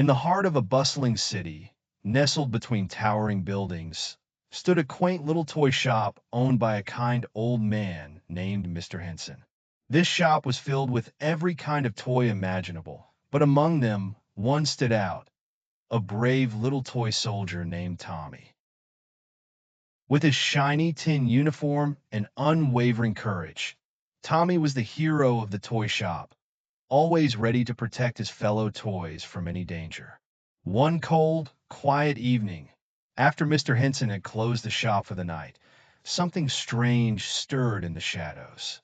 the heart of a bustling city, nestled between towering buildings, stood a quaint little toy shop owned by a kind old man named Mr. Henson. This shop was filled with every kind of toy imaginable, but among them, one stood out, a brave little toy soldier named Tommy. With his shiny tin uniform and unwavering courage, Tommy was the hero of the toy shop, always ready to protect his fellow toys from any danger. One cold, quiet evening, after Mr. Henson had closed the shop for the night, something strange stirred in the shadows.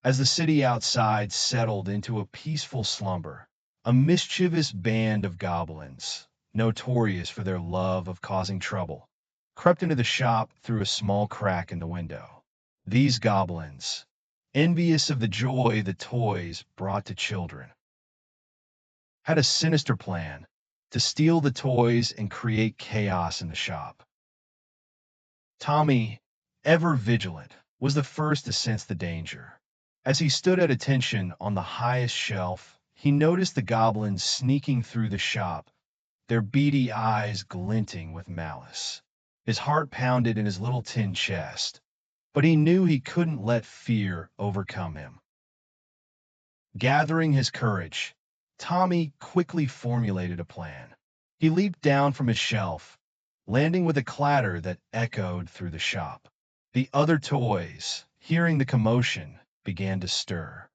As the city outside settled into a peaceful slumber, a mischievous band of goblins, notorious for their love of causing trouble, crept into the shop through a small crack in the window. These goblins, envious of the joy the toys brought to children, had a sinister plan to steal the toys and create chaos in the shop. Tommy, ever vigilant, was the first to sense the danger. As he stood at attention on the highest shelf, he noticed the goblins sneaking through the shop, their beady eyes glinting with malice. His heart pounded in his little tin chest, but he knew he couldn't let fear overcome him. Gathering his courage, Tommy quickly formulated a plan. He leaped down from his shelf, landing with a clatter that echoed through the shop. The other toys, hearing the commotion, began to stir.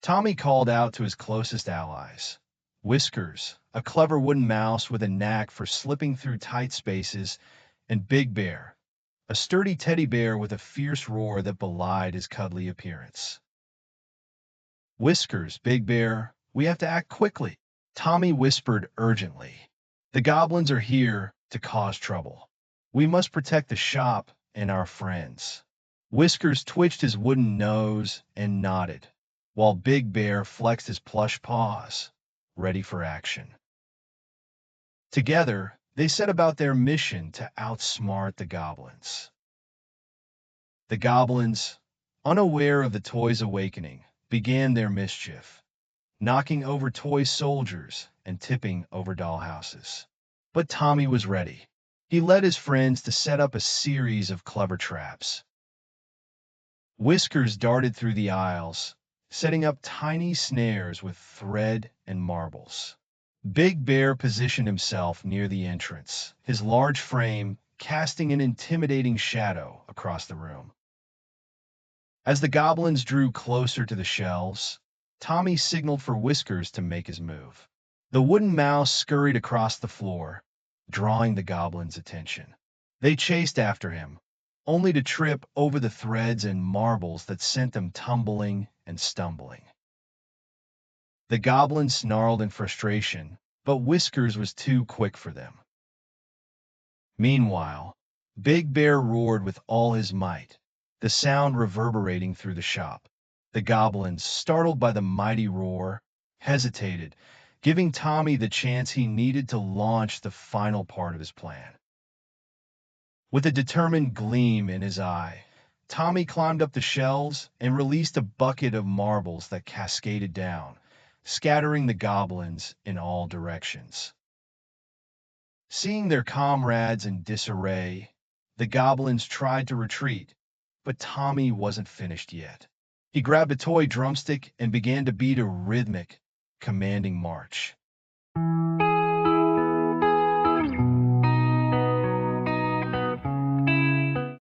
Tommy called out to his closest allies. Whiskers, a clever wooden mouse with a knack for slipping through tight spaces, and Big Bear, a sturdy teddy bear with a fierce roar that belied his cuddly appearance. Whiskers, Big Bear, we have to act quickly, Tommy whispered urgently. The goblins are here to cause trouble. We must protect the shop and our friends. Whiskers twitched his wooden nose and nodded, while Big Bear flexed his plush paws, ready for action. Together, they set about their mission to outsmart the goblins. The goblins, unaware of the toys' awakening, began their mischief, knocking over toy soldiers and tipping over dollhouses. But Tommy was ready. He led his friends to set up a series of clever traps. Whiskers darted through the aisles, setting up tiny snares with thread and marbles. Big Bear positioned himself near the entrance, his large frame casting an intimidating shadow across the room. As the goblins drew closer to the shelves, Tommy signaled for Whiskers to make his move. The wooden mouse scurried across the floor, drawing the goblins' attention. They chased after him, only to trip over the threads and marbles that sent them tumbling and stumbling. The goblins snarled in frustration, but Whiskers was too quick for them. Meanwhile, Big Bear roared with all his might, the sound reverberating through the shop. The goblins, startled by the mighty roar, hesitated, giving Tommy the chance he needed to launch the final part of his plan. With a determined gleam in his eye, Tommy climbed up the shelves and released a bucket of marbles that cascaded down, scattering the goblins in all directions. Seeing their comrades in disarray, the goblins tried to retreat, but Tommy wasn't finished yet. He grabbed a toy drumstick and began to beat a rhythmic, commanding march.